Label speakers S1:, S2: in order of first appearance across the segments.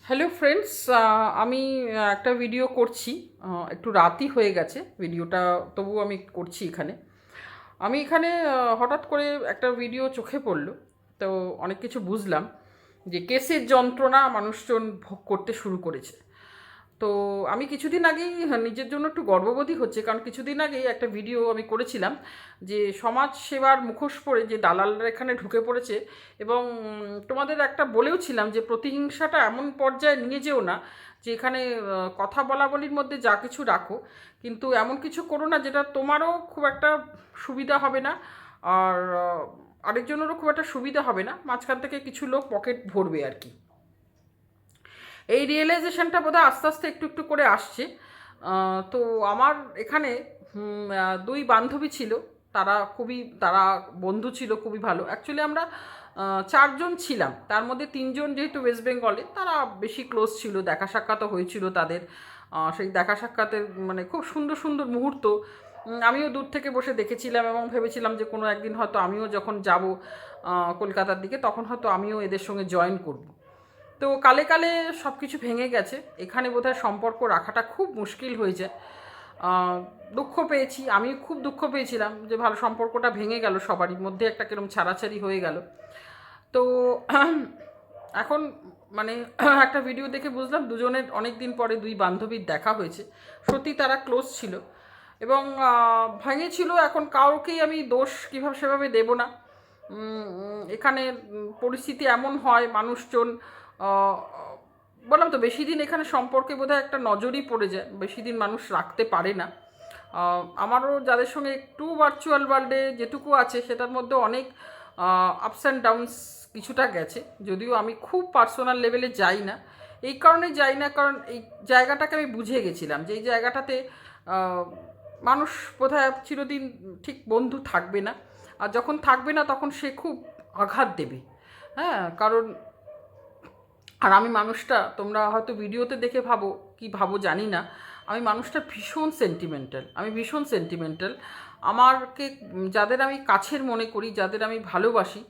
S1: Hello friends, আমি একটা video করছি। একটু রাতই হয়ে গেছে ভিডিওটা, তবুও আমি করছি এখানে। আমি এখানে হঠাৎ করে একটা ভিডিও চোখে পড়লো, তো অনেক কিছু বুঝলাম যে কেসের যন্ত্রণা মানুষজন ভোগ করতে শুরু করেছে। তো আমি কিছুদিন আগেই নিজের জন্য একটু গর্ববোধই হচ্ছে, কারণ কিছুদিন আগেই একটা ভিডিও আমি করেছিলাম যে সমাজ সেবার মুখোশ পরে যে দালালরা এখানে ঢুকে পড়েছে। এবং তোমাদের একটা বলেও ছিলাম যে প্রতিহিংসাটা এমন পর্যায়ে নিয়ে যেও না যে এখানে কথা বলা বলির মধ্যে যা কিছু রাখো, কিন্তু এমন কিছু করো না যেটা তোমারও খুব একটা সুবিধা হবে না, আর আরেকজনেরও খুব একটা সুবিধা হবে না, মাঝখান থেকে কিছু লোক পকেট ভরবে আর কি। এই রিয়েলাইজেশনটা বোধহয় আস্তে আস্তে একটু একটু করে আসছে। তো আমার এখানে দুই বান্ধবী ছিল, তারা বন্ধু ছিল খুবই ভালো। অ্যাকচুয়ালি আমরা চারজন ছিলাম, তার মধ্যে তিনজন যেহেতু ওয়েস্ট বেঙ্গলে, তারা বেশি ক্লোজ ছিল, দেখা সাক্ষাৎও হয়েছিল তাদের। সেই দেখা সাক্ষাতের মানে খুব সুন্দর সুন্দর মুহূর্ত আমিও দূর থেকে বসে দেখেছিলাম, এবং ভেবেছিলাম যে কোনো একদিন হয়তো আমিও যখন যাব কলকাতার দিকে, তখন হয়তো আমিও এদের সঙ্গে জয়েন করব। তো কালে কালে সব কিছু ভেঙে গেছে, এখানে বোধহয় সম্পর্ক রাখাটা খুব মুশকিল হয়ে যায়। দুঃখ পেয়েছি, আমি খুব দুঃখ পেয়েছিলাম যে ভালো সম্পর্কটা ভেঙে গেল, সবারই মধ্যে একটা কিরম ছাড়াছাড়ি হয়ে গেল। তো এখন মানে একটা ভিডিও দেখে বুঝলাম দুজনের অনেক দিন পরে দুই বান্ধবীর দেখা হয়েছে, সত্যি তারা ক্লোজ ছিল এবং ভেঙেছিল। এখন কাউকেই আমি দোষ কীভাবে সেভাবে দেব না। এখানে পরিস্থিতি এমন হয়, মানুষজন বললাম তো বেশি দিন এখানে সম্পর্কে বোধহয় একটা নজরই পড়ে যায়, বেশি দিন মানুষ রাখতে পারে না। আমারও যাদের সঙ্গে একটু ভার্চুয়াল ওয়ার্ল্ডে যেটুকু আছে সেটার মধ্যে অনেক আপস অ্যান্ড ডাউনস কিছুটা গেছে, যদিও আমি খুব পার্সোনাল লেভেলে যাই না। এই কারণেই যাই না, কারণ এই জায়গাটাকে আমি বুঝে গেছিলাম যে এই জায়গাটাতে মানুষ বোধহয় চিরদিন ঠিক বন্ধু থাকবে না, আর যখন থাকবে না তখন সে খুব আঘাত দেবে। হ্যাঁ, কারণ আর আমি মানুষটা, তোমরা হয়তো ভিডিওতে দেখে ভাবো কি ভাবো জানি না, আমি মানুষটা ভীষণ সেন্টিমেন্টাল, আমি ভীষণ সেন্টিমেন্টাল। আমাকে যাদের আমি কাছের মনে করি, যাদের আমি ভালোবাসি,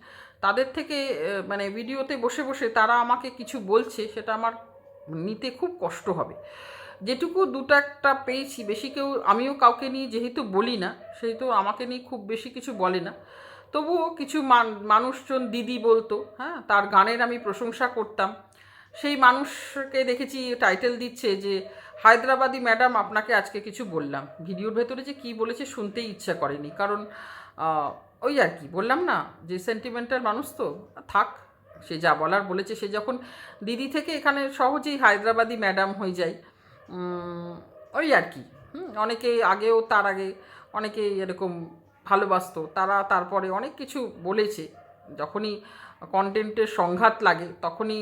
S1: তাদের থেকে মানে ভিডিওতে বসে বসে তারা আমাকে কিছু বলছে, সেটা আমার নিতে খুব কষ্ট হবে। যেটুকু দুটো একটা পেয়েছি, বেশি কেউ আমিও কাউকে নিয়ে যেহেতু বলি না, সেহেতু আমাকে নিয়ে খুব বেশি কিছু বলে না। তবুও কিছু মানুষজন দিদি বলতো, হ্যাঁ, তার গানের আমি প্রশংসা করতাম। সেই মানুষকে দেখেছি টাইটেল দিচ্ছে যে হায়দ্রাবাদি ম্যাডাম আপনাকে আজকে কিছু বললাম। ভিডিওর ভেতরে যে কী বলেছে শুনতেই ইচ্ছা করেনি, কারণ ওই আর কি বললাম না যে সেন্টিমেন্টাল মানুষ তো থাক, সে যা বলার বলেছে। সে যখন দিদি থেকে এখানে সহজেই হায়দ্রাবাদি ম্যাডাম হয়ে যায়, ওই আর কি। অনেকে আগেও, তার আগে অনেকে এরকম ভালোবাসতো, তারা তারপরে অনেক কিছু বলেছে। যখনই কন্টেন্টের সংঘাত লাগে তখনই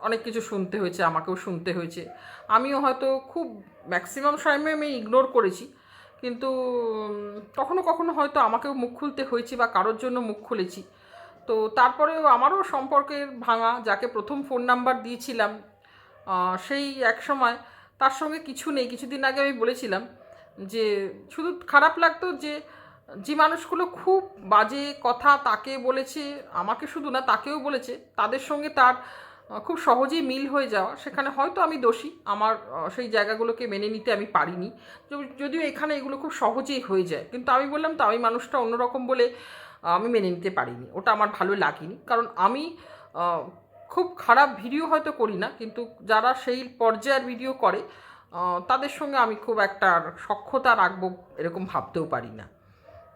S1: অনেক কিছু শুনতে হয়েছে, আমাকেও শুনতে হয়েছে। আমিও হয়তো খুব ম্যাক্সিমাম সময় আমি ইগনোর করেছি, কিন্তু কখনো কখনো হয়তো আমাকেও মুখ খুলতে হয়েছে বা কারোর জন্য মুখ খুলেছি। তো তারপরেও আমারও সম্পর্কের ভাঙা, যাকে প্রথম ফোন নাম্বার দিয়েছিলাম সেই এক সময় তার সঙ্গে কিছু নেই। কিছুদিন আগে আমি বলেছিলাম যে শুধু খারাপ লাগতো যে যে মানুষগুলো খুব বাজে কথা তাকে বলেছে, আমাকে শুধু না তাকেও বলেছে, তাদের সঙ্গে তার খুব সহজেই মিল হয়ে যাওয়া, সেখানে হয়তো আমি দোষী, আমার সেই জায়গাগুলোকে মেনে নিতে আমি পারিনি। যদিও এখানে এগুলো খুব সহজেই হয়ে যায়, কিন্তু আমি বললাম তো আমি মানুষটা অন্যরকম বলে আমি মেনে নিতে পারিনি, ওটা আমার ভালো লাগেনি। কারণ আমি খুব খারাপ ভিডিও হয়তো করি না, কিন্তু যারা সেই পর্যায়ের ভিডিও করে তাদের সঙ্গে আমি খুব একটা সখ্যতা রাখবো এরকম ভাবতেও পারি না।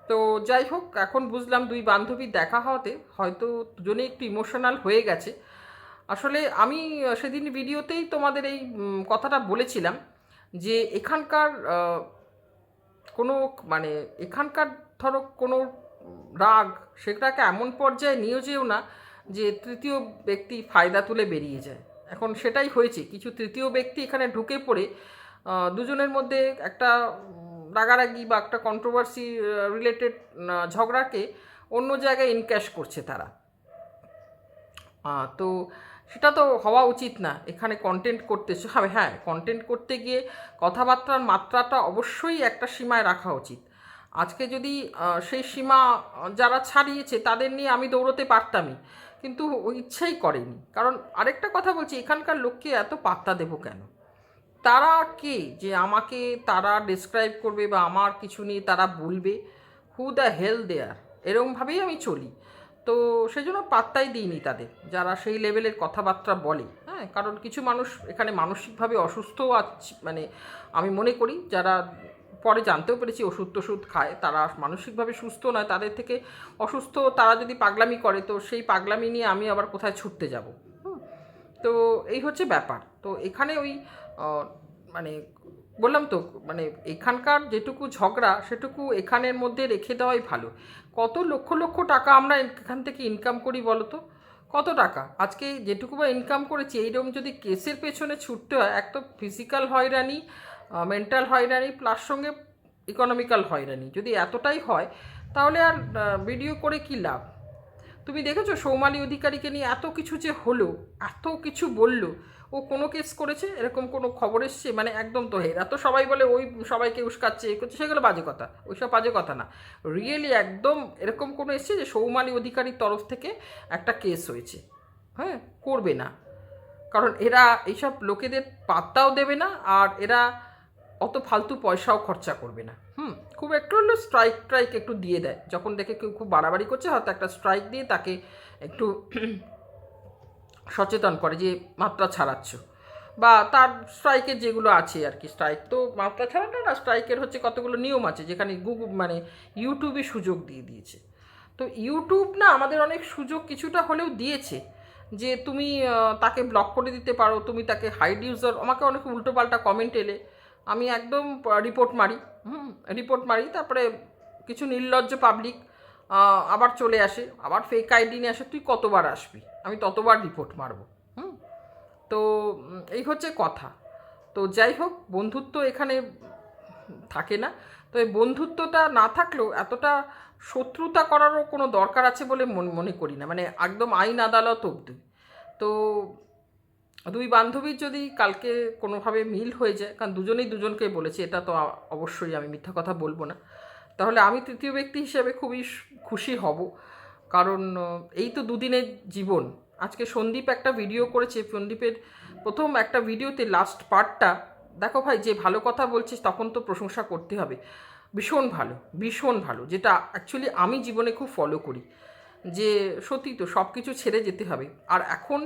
S1: তো যাই হোক, এখন বুঝলাম দুই বান্ধবীর দেখা হওয়াতে হয়তো দুজনে একটু ইমোশনাল হয়ে গেছে। আসলে আমি সেদিন ভিডিওতেই তোমাদের এই কথাটা বলেছিলাম যে এখানকার কোনো মানে এখানকার ধরো কোনো রাগ, সেটাকে এমন পর্যায়ে নিয়ে যেও না যে তৃতীয় ব্যক্তি ফায়দা তুলে বেরিয়ে যায়। এখন সেটাই হয়েছে, কিছু তৃতীয় ব্যক্তি এখানে ঢুকে পড়ে দুজনের মধ্যে একটা রাগারাগি বা একটা কন্ট্রোভার্সি রিলেটেড ঝগড়াকে অন্য জায়গায় ইনক্যাশ করছে তারা। তো সেটা তো হওয়া উচিত না। এখানে কন্টেন্ট করতে হবে, হ্যাঁ, কন্টেন্ট করতে গিয়ে কথাবার্তার মাত্রাটা অবশ্যই একটা সীমায় রাখা উচিত। আজকে যদি সেই সীমা যারা ছাড়িয়েছে তাদের নিয়ে আমি দৌড়তে পারতামই, কিন্তু ওই ইচ্ছাই করেনি। কারণ আরেকটা কথা বলছি, এখানকার লোককে এত পাত্তা দেবো কেন? তারা কে যে আমাকে তারা ডেসক্রাইব করবে বা আমার কিছু নিয়ে তারা বলবে? হু দ্য হেল দেয়ার, এরকমভাবেই আমি চলি। তো সেই জন্য পাত্তাই দিইনি তাদের, যারা সেই লেভেলের কথাবার্তা বলে। হ্যাঁ, কারণ কিছু মানুষ এখানে মানসিকভাবে অসুস্থও আছে, মানে আমি মনে করি যারা পরে জানতেও পেরেছি ওষুধ টষুধ খায়, তারা মানসিকভাবে সুস্থ নয়, তাদের থেকে অসুস্থ তারা যদি পাগলামি করে, তো সেই পাগলামি নিয়ে আমি আবার কোথায় ছুটতে যাব? তো এই হচ্ছে ব্যাপার। তো এখানে ওই মানে বললাম তো, মানে এখানকার যেটুকু ঝগড়া সেটুকু এখানের মধ্যে রেখে দেওয়াই ভালো। কত লক্ষ লক্ষ টাকা আমরা এখান থেকে ইনকাম করি বলো তো? কত টাকা আজকে যেটুকু বা ইনকাম করেছি, এইরকম যদি কেসের পেছনে ছুটতে হয়, এক তো ফিজিক্যাল হয়রানি, মেন্টাল হয়রানি, প্লাস সঙ্গে ইকোনমিক্যাল হয়রানি যদি এতটাই হয়, তাহলে আর ভিডিও করে কী লাভ? তুমি দেখেছো সৌমালি অধিকারীকে নিয়ে এত কিছু যে হলো, এত কিছু বললো, ও কোনো কেস করেছে এরকম কোনো খবর এসছে? মানে একদম তো হেরা তো সবাই বলে ওই সবাইকে উস্কাচ্ছে এ করছে, সেগুলো বাজে কথা, ওইসব বাজে কথা না। রিয়েলি একদম এরকম কোনো এসছে যে সৌমালি অধিকারীর তরফ থেকে একটা কেস হয়েছে? হ্যাঁ, করবে না, কারণ এরা এইসব লোকেদের পাত্তাও দেবে না, আর এরা অত ফালতু পয়সাও খরচা করবে না। খুব একটু হলো স্ট্রাইক একটু দিয়ে দেয়, যখন দেখে কেউ খুব বাড়াবাড়ি করছে হয়তো একটা স্ট্রাইক দিয়ে তাকে একটু সচেতন করে যে মাত্রা ছাড়াচ্ছ, বা তার স্ট্রাইকের যেগুলো আছে আর কি, স্ট্রাইক তো মাত্রা ছাড়াটা না, স্ট্রাইকের হচ্ছে কতগুলো নিয়ম আছে, যেখানে গুগল মানে ইউটিউবে সুযোগ দিয়ে দিয়েছে। তো ইউটিউব না আমাদের অনেক সুযোগ কিছুটা হলেও দিয়েছে, যে তুমি তাকে ব্লক করে দিতে পারো, তুমি তাকে হাইড ইউজার, আমাকে অনেক উল্টোপাল্টা কমেন্ট এলে আমি একদম রিপোর্ট মারি, তারপরে কিছু নির্লজ্জ পাবলিক আবার চলে আসে, আবার ফেক আইডি নিয়ে আসে, তুই কতবার আসবি, আমি ততবার রিপোর্ট মারবো। তো এই হচ্ছে কথা। তো যাই হোক, বন্ধুত্ব এখানে থাকে না, তো এই বন্ধুত্বটা না থাকলেও এতটা শত্রুতা করারও কোনো দরকার আছে বলে মনে করি না, মানে একদম আইন আদালত অবধি। তো দুই বান্ধবীর যদি কালকে কোনোভাবে মিল হয়ে যায়, কারণ দুজনেই দুজনকে বলেছে, এটা তো অবশ্যই আমি মিথ্যা কথা বলবো না, তাহলে আমি তৃতীয় ব্যক্তি হিসেবে খুবই খুশি হব। কারণ এই তো দুদিনের জীবন। আজকে সন্দীপ একটা ভিডিও করেছে, সন্দীপের প্রথম একটা ভিডিওতে লাস্ট পার্টটা দেখো ভাই, যে ভালো কথা বলছিস তখন তো প্রশংসা করতে হবে, ভীষণ ভালো, ভীষণ ভালো, যেটা অ্যাকচুয়ালি আমি জীবনে খুব ফলো করি, যে সত্যি তো সব কিছু ছেড়ে যেতে হবে। আর এখন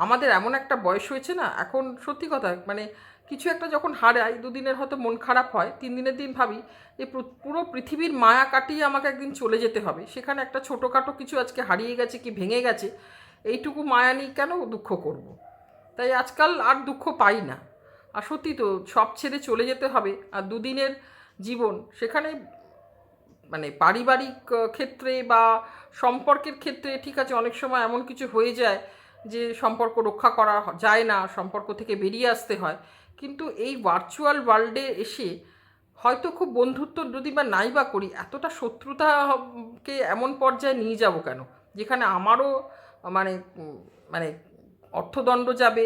S1: আমাদের এমন একটা বয়স হয়েছে না, এখন সত্যি কথা মানে কিছু একটা যখন হারাই, দুদিনের হয়তো মন খারাপ হয়, 3 দিনের দিন ভাবি যে পুরো পৃথিবীর মায়া কাটিয়ে আমাকে একদিন চলে যেতে হবে, সেখানে একটা ছোটোখাটো কিছু আজকে হারিয়ে গেছে কি ভেঙে গেছে, এইটুকু মায়া নিয়ে কেন দুঃখ করব? তাই আজকাল আর দুঃখ পাই না। আর সত্যি তো সব ছেড়ে চলে যেতে হবে, আর দুদিনের জীবন, সেখানে মানে পারিবারিক ক্ষেত্রে বা সম্পর্কের ক্ষেত্রে ঠিক আছে, অনেক সময় এমন কিছু হয়ে যায় যে সম্পর্ক রক্ষা করা যায় না, সম্পর্ক থেকে বেরিয়ে আসতে হয়, কিন্তু এই ভার্চুয়াল ওয়ার্ল্ডে এসে হয়তো খুব বন্ধুত্ব যদি বা নাই বা করি, এতটা শত্রুতাকে এমন পর্যায়ে নিয়ে যাব কেন, যেখানে আমারও মানে মানে অর্থদণ্ড যাবে,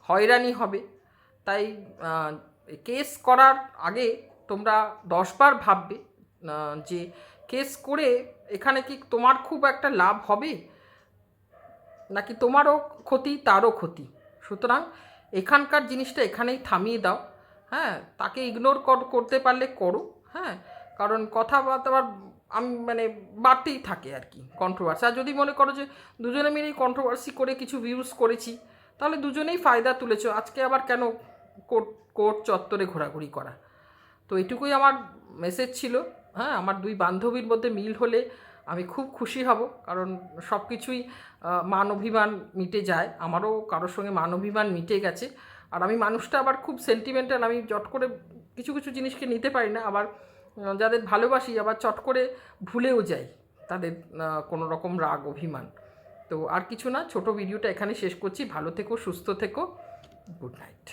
S1: হয়রানি হবে। তাই কেস করার আগে তোমরা 10 বার ভাববে যে কেস করে এখানে কি তোমার খুব একটা লাভ হবে, নাকি তোমারও ক্ষতি তারও ক্ষতি। সুতরাং এখানকার জিনিসটা এখানেই থামিয়ে দাও। হ্যাঁ, তাকে ইগনোর করতে পারলে করো। হ্যাঁ, কারণ কথাবার্তা আমি মানে বাড়তেই থাকে আর কি কন্ট্রোভার্সি। আর যদি মনে করো যে দুজনে মিলেই কন্ট্রোভার্সি করে কিছু ভিউজ করেছি, তাহলে দুজনেই ফায়দা তুলেছো, আজকে আবার কেন কোর্ট চত্বরে ঘোরাঘুরি করা। তো এটুকুই আমার মেসেজ ছিল। হ্যাঁ, আমার দুই বান্ধবীর মধ্যে মিল হলে আমি খুব খুশি হব, কারণ সব কিছুই মান অভিমান মিটে যায়, আমারও কারোর সঙ্গে মান অভিমান মিটে গেছে। আর আমি মানুষটা আবার খুব সেন্টিমেন্টাল, আমি চট করে কিছু কিছু জিনিসকে নিতে পারি না, আবার যাদের ভালোবাসি আবার চট করে ভুলেও যাই তাদের কোনো রকম রাগ অভিমান। তো আর কিছু না, ছোট ভিডিওটা এখানে শেষ করছি। ভালো থেকো, সুস্থ থেকো, গুড নাইট।